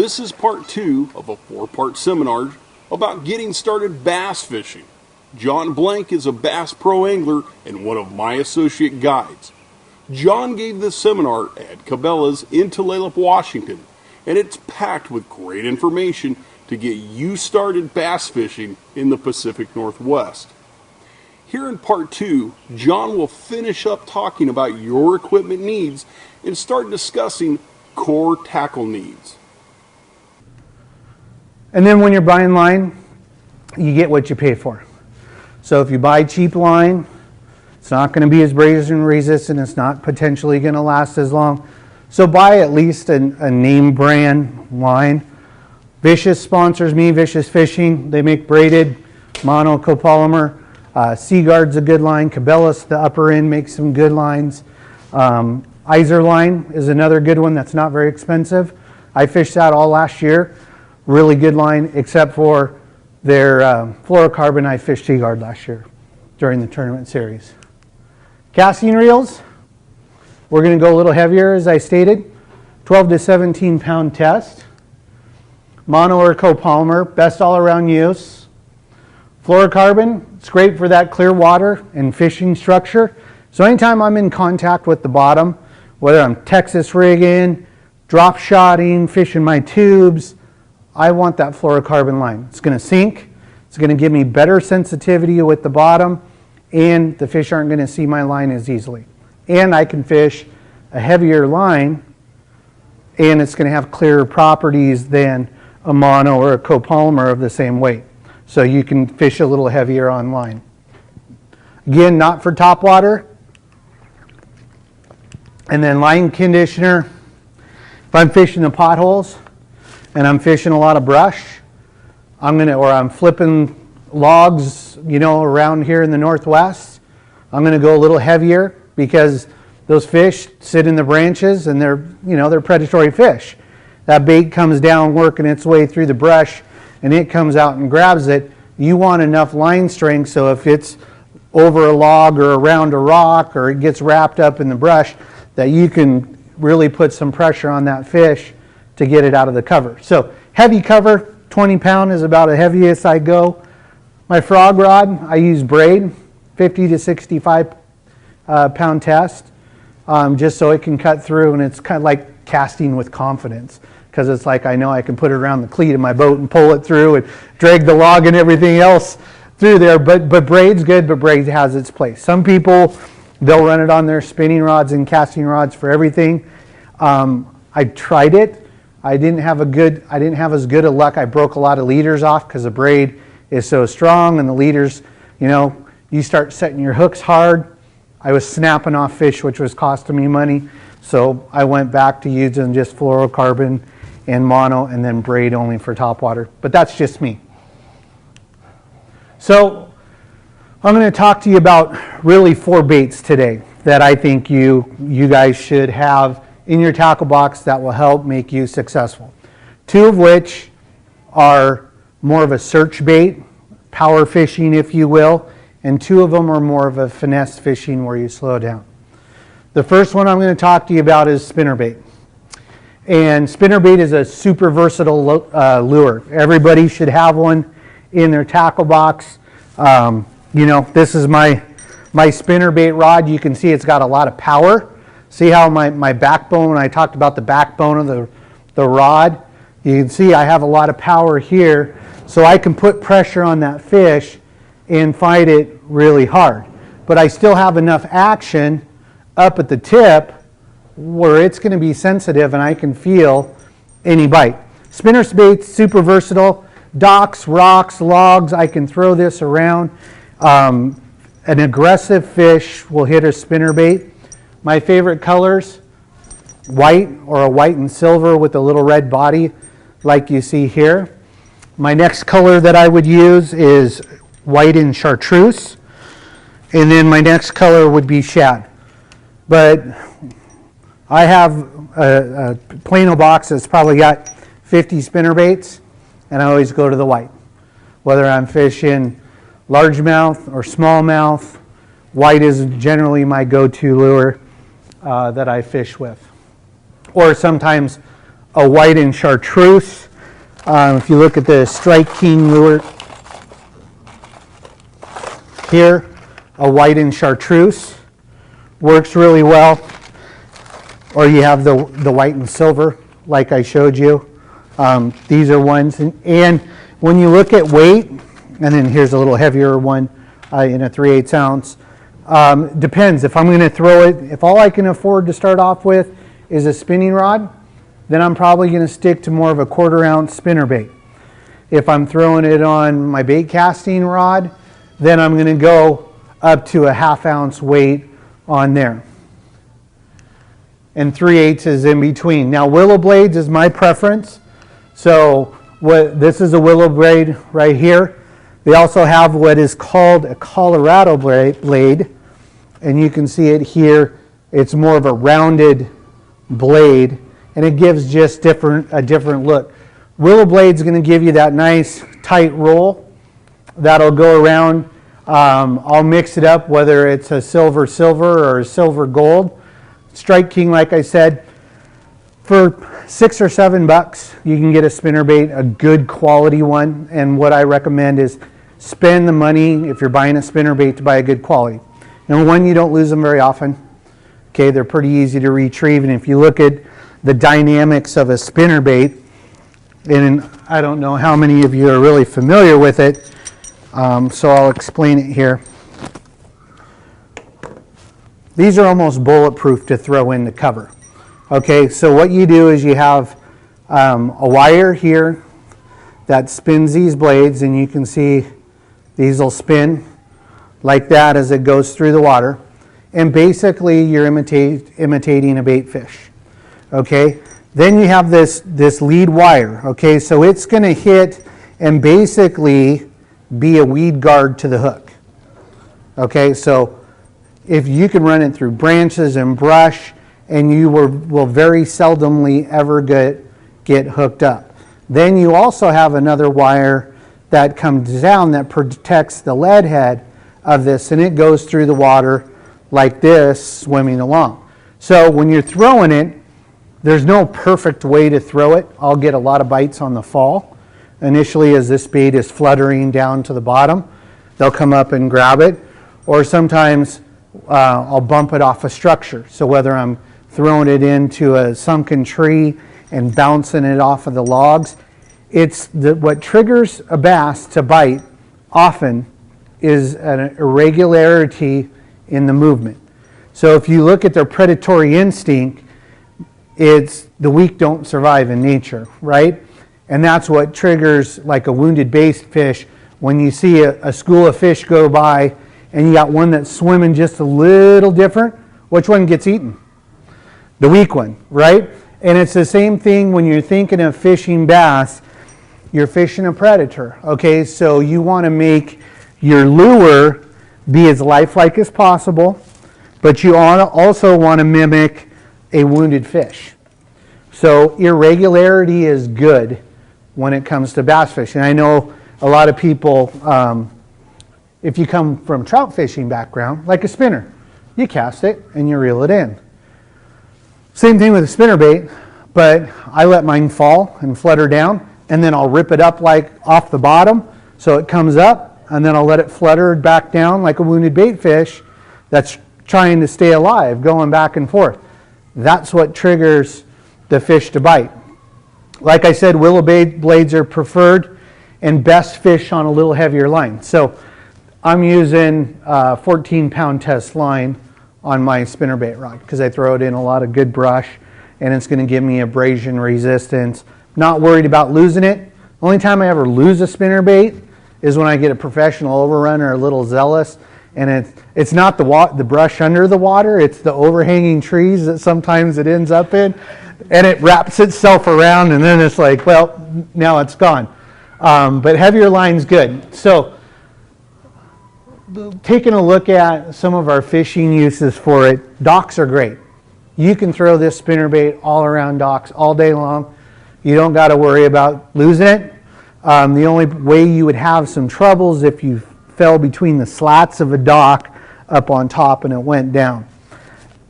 This is part 2 of a 4-part seminar about getting started bass fishing. John Blank is a Bass Pro Angler and one of my associate guides. John gave this seminar at Cabela's in Tulalip, Washington, and it's packed with great information to get you started bass fishing in the Pacific Northwest. Here in part 2, John will finish up talking about your equipment needs and start discussing core tackle needs. And then when you're buying line, you get what you pay for. So if you buy cheap line, it's not going to be as abrasion resistant. It's not potentially going to last as long. So buy at least a name brand line. Vicious sponsors me, Vicious Fishing. They make braided mono copolymer. Seaguard's a good line. Cabela's, the upper end, makes some good lines. Iser line is another good one that's not very expensive. I fished that all last year. Really good line, except for their fluorocarbon. I fished Seaguard last year during the tournament series. Casting reels, we're going to go a little heavier, as I stated. 12 to 17 pound test. Mono or copolymer, best all around use. Fluorocarbon, it's great for that clear water and fishing structure. So anytime I'm in contact with the bottom, whether I'm Texas rigging, drop shotting, fishing my tubes, I want that fluorocarbon line. It's going to sink. It's going to give me better sensitivity with the bottom, and the fish aren't going to see my line as easily. And I can fish a heavier line, and it's going to have clearer properties than a mono or a copolymer of the same weight. So you can fish a little heavier on line. Again, not for topwater. And then line conditioner. If I'm fishing the potholes, and I'm fishing a lot of brush, or I'm flipping logs, around here in the Northwest, I'm going to go a little heavier because those fish sit in the branches and they're predatory fish. That bait comes down working its way through the brush and it comes out and grabs it. You want enough line strength so if it's over a log or around a rock or it gets wrapped up in the brush, that you can really put some pressure on that fish to get it out of the cover. So heavy cover, 20 pound is about the heaviest I go. My frog rod, I use braid, 50 to 65 pound test, just so it can cut through, and it's kind of like casting with confidence, because it's like I know I can put it around the cleat of my boat and pull it through and drag the log and everything else through there. But braid's good, but braid has its place. Some people, they'll run it on their spinning rods and casting rods for everything. I tried it. I didn't have as good a luck. I broke a lot of leaders off because the braid is so strong, and the leaders, you start setting your hooks hard. I was snapping off fish, which was costing me money. So I went back to using just fluorocarbon and mono, and then braid only for topwater. But that's just me. So I'm going to talk to you about really 4 baits today that I think you guys should have in your tackle box that will help make you successful. 2 of which are more of a search bait, power fishing if you will, and 2 of them are more of a finesse fishing where you slow down. The first one I'm going to talk to you about is spinnerbait. And spinnerbait is a super versatile lure. Everybody should have one in their tackle box. This is my spinnerbait rod. You can see it's got a lot of power. See how my backbone, when I talked about the backbone of the rod, you can see I have a lot of power here, so I can put pressure on that fish and fight it really hard. But I still have enough action up at the tip where it's going to be sensitive and I can feel any bite. Spinnerbait's super versatile. Docks, rocks, logs, I can throw this around. An aggressive fish will hit a spinnerbait. My favorite colors, white or a white and silver with a little red body like you see here. My next color that I would use is white and chartreuse. And then my next color would be shad. But I have a Plano box that's probably got 50 spinnerbaits, and I always go to the white. Whether I'm fishing largemouth or smallmouth, white is generally my go-to lure that I fish with. Or sometimes a white and chartreuse. If you look at the Strike King lure here, a white and chartreuse works really well. Or you have the white and silver, like I showed you. These are ones, and when you look at weight, and then here's a little heavier one in a 3/8 ounce. Depends. If I'm going to throw it, if all I can afford to start off with is a spinning rod, then I'm probably going to stick to more of a 1/4 ounce spinnerbait. If I'm throwing it on my bait casting rod, then I'm going to go up to a 1/2 ounce weight on there. And 3/8 is in between. Now, willow blades is my preference. So this is a willow blade right here. They also have what is called a Colorado blade, and you can see it here. It's more of a rounded blade, and it gives just a different look. Willow blade's going to give you that nice tight roll that'll go around. I'll mix it up, whether it's a silver or a silver gold. Strike King, like I said, for $6 or $7, you can get a spinnerbait, a good quality one. And what I recommend is spend the money if you're buying a spinnerbait to buy a good quality. Number one, you don't lose them very often. Okay, they're pretty easy to retrieve. And if you look at the dynamics of a spinnerbait, and I don't know how many of you are really familiar with it, so I'll explain it here. These are almost bulletproof to throw in the cover. Okay, so what you do is you have a wire here that spins these blades, and you can see these will spin like that as it goes through the water. And basically you're imitating a bait fish. Okay, then you have this lead wire. Okay, so it's going to hit and basically be a weed guard to the hook. Okay, so if you can run it through branches and brush, and you will very seldomly ever get hooked up. Then you also have another wire that comes down that protects the lead head of this, and it goes through the water like this, swimming along. So when you're throwing it, there's no perfect way to throw it. I'll get a lot of bites on the fall. Initially, as this bait is fluttering down to the bottom, they'll come up and grab it. Or sometimes I'll bump it off a structure. So whether I'm throwing it into a sunken tree and bouncing it off of the logs, what triggers a bass to bite often is an irregularity in the movement. So if you look at their predatory instinct, it's the weak don't survive in nature, right? And that's what triggers like a wounded bait fish. When you see a school of fish go by and you got one that's swimming just a little different, which one gets eaten? The weak one, right? And it's the same thing when you're thinking of fishing bass. You're fishing a predator, okay? So you want to make your lure be as lifelike as possible, but you also want to mimic a wounded fish. So irregularity is good when it comes to bass fishing. I know a lot of people, if you come from trout fishing background, like a spinner, you cast it and you reel it in. Same thing with a spinnerbait, but I let mine fall and flutter down, and then I'll rip it up like off the bottom so it comes up, and then I'll let it flutter back down like a wounded bait fish that's trying to stay alive, going back and forth. That's what triggers the fish to bite. Like I said, willow blades are preferred and best fish on a little heavier line. So I'm using 14-pound test line on my spinnerbait rod because I throw it in a lot of good brush, and it's going to give me abrasion resistance. Not worried about losing it. Only time I ever lose a spinnerbait is when I get a professional overrun or a little zealous, and it's not the brush under the water, it's the overhanging trees that sometimes it ends up in, and it wraps itself around, and then it's like, well, now it's gone. But heavier line's good. So taking a look at some of our fishing uses for it, docks are great. You can throw this spinnerbait all around docks all day long. You don't got to worry about losing it. The only way you would have some troubles if you fell between the slats of a dock up on top and it went down.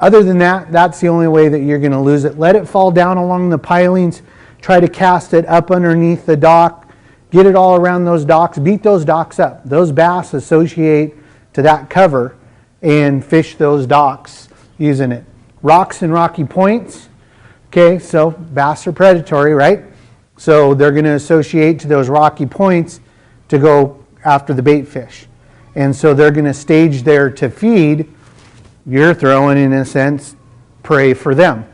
Other than that, that's the only way that you're going to lose it. Let it fall down along the pilings. Try to cast it up underneath the dock. Get it all around those docks. Beat those docks up. Those bass associate to that cover and fish those docks using it. Rocks and rocky points. Okay, so bass are predatory, right? So they're going to associate to those rocky points to go after the bait fish. And so they're going to stage there to feed. You're throwing, in a sense, prey for them.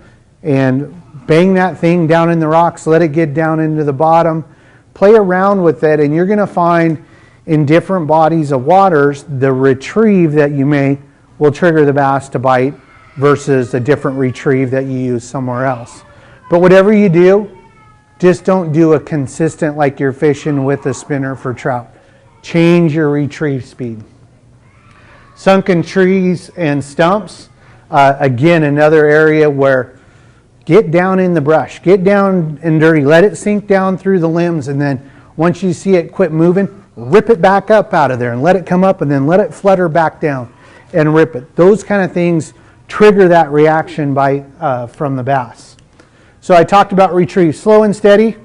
And bang that thing down in the rocks, let it get down into the bottom, play around with it, and you're going to find in different bodies of waters, the retrieve that you make will trigger the bass to bite versus a different retrieve that you use somewhere else. But whatever you do, just don't do a consistent like you're fishing with a spinner for trout. Change your retrieve speed. Sunken trees and stumps, again, another area where get down in the brush, get down and dirty, let it sink down through the limbs, and then once you see it quit moving, rip it back up out of there and let it come up, and then let it flutter back down and rip it. Those kind of things trigger that reaction from the bass. So I talked about retrieve, slow and steady,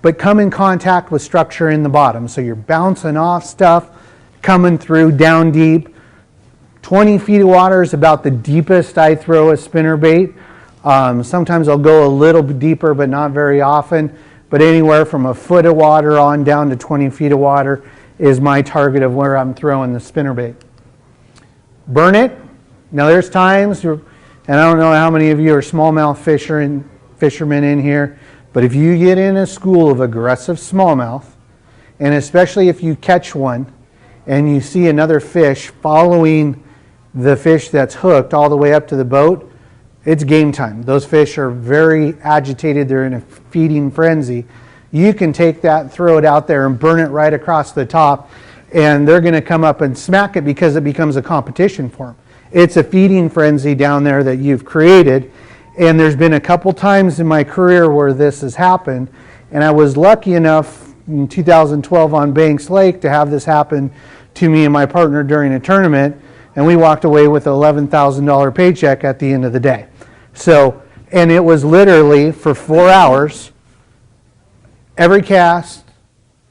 but come in contact with structure in the bottom. So you're bouncing off stuff, coming through down deep. 20 feet of water is about the deepest I throw a spinner bait. Sometimes I'll go a little bit deeper, but not very often. But anywhere from a foot of water on down to 20 feet of water is my target of where I'm throwing the spinner bait. Burn it. Now there's times, and I don't know how many of you are smallmouth fishermen in here, but if you get in a school of aggressive smallmouth, and especially if you catch one and you see another fish following the fish that's hooked all the way up to the boat, it's game time. Those fish are very agitated. They're in a feeding frenzy. You can take that, throw it out there, and burn it right across the top, and they're going to come up and smack it because it becomes a competition for them. It's a feeding frenzy down there that you've created, and there's been a couple times in my career where this has happened, and I was lucky enough in 2012 on Banks Lake to have this happen to me and my partner during a tournament, and we walked away with an $11,000 paycheck at the end of the day. So, and it was literally for 4 hours, every cast,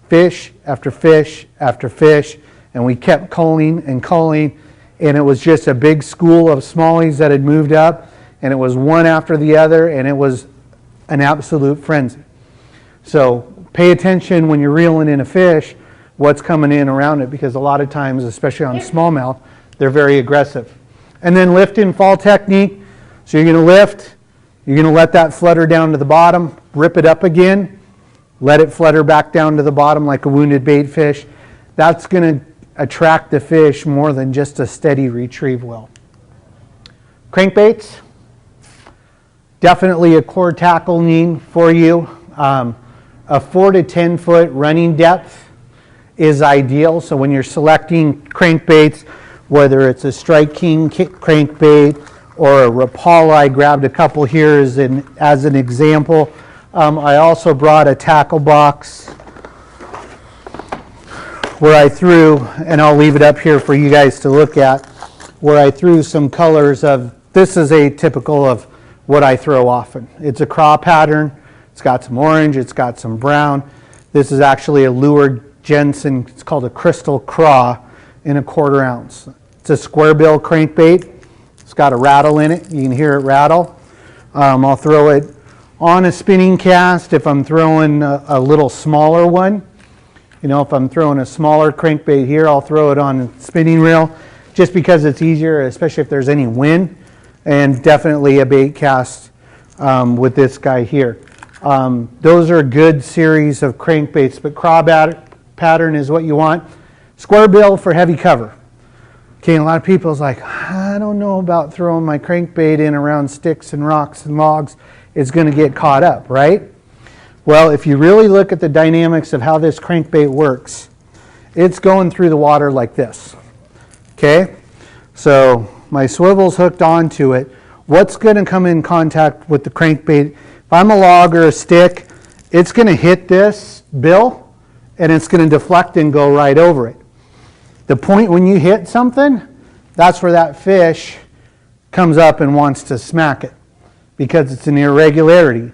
fish after fish after fish, and we kept culling and culling, and it was just a big school of smallies that had moved up, and it was one after the other, and it was an absolute frenzy. So pay attention when you're reeling in a fish, what's coming in around it, because a lot of times, especially on smallmouth, they're very aggressive. And then lift and fall technique. So you're going to lift, you're going to let that flutter down to the bottom, rip it up again, let it flutter back down to the bottom like a wounded bait fish. That's going to attract the fish more than just a steady retrieve will. Crankbaits, definitely a core tackle need for you. A 4 to 10 foot running depth is ideal. So when you're selecting crankbaits, whether it's a Strike King crankbait or a Rapala, I grabbed a couple here as an example. I also brought a tackle box where I threw, and I'll leave it up here for you guys to look at, where I threw some colors of, this is a typical of what I throw often. It's a craw pattern. It's got some orange, it's got some brown. This is actually a Lure Jensen, it's called a Crystal Craw in a 1/4 ounce. It's a square bill crankbait. It's got a rattle in it. You can hear it rattle. I'll throw it on a spinning cast if I'm throwing a little smaller one. You know, if I'm throwing a smaller crankbait here, I'll throw it on a spinning reel just because it's easier, especially if there's any wind. And definitely a bait cast with this guy here. Those are a good series of crankbaits, but craw pattern is what you want. Square bill for heavy cover. Okay, a lot of people's like, I don't know about throwing my crankbait in around sticks and rocks and logs. It's going to get caught up, right? Well, if you really look at the dynamics of how this crankbait works, it's going through the water like this. Okay? So my swivel's hooked onto it. What's going to come in contact with the crankbait? If I'm a log or a stick, it's going to hit this bill and it's going to deflect and go right over it. The point when you hit something, that's where that fish comes up and wants to smack it because it's an irregularity.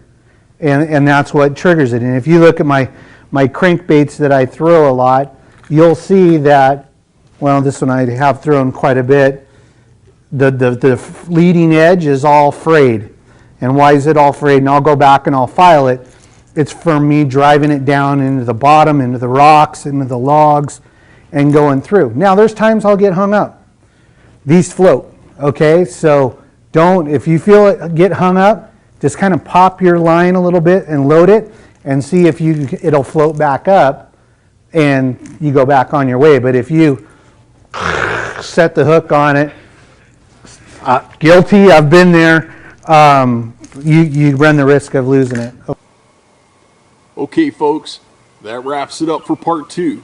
And that's what triggers it. And if you look at my crankbaits that I throw a lot, you'll see that, well, this one I have thrown quite a bit, the leading edge is all frayed. And why is it all frayed? And I'll go back and I'll file it. It's for me driving it down into the bottom, into the rocks, into the logs, and going through. Now, there's times I'll get hung up. These float, okay? So don't, if you feel it get hung up, just kind of pop your line a little bit and load it and see if it'll float back up and you go back on your way. But if you set the hook on it, guilty, I've been there, you run the risk of losing it. Okay, folks, that wraps it up for part 2.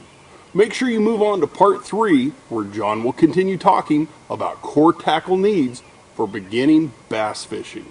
Make sure you move on to part 3, where John will continue talking about core tackle needs for beginning bass fishing.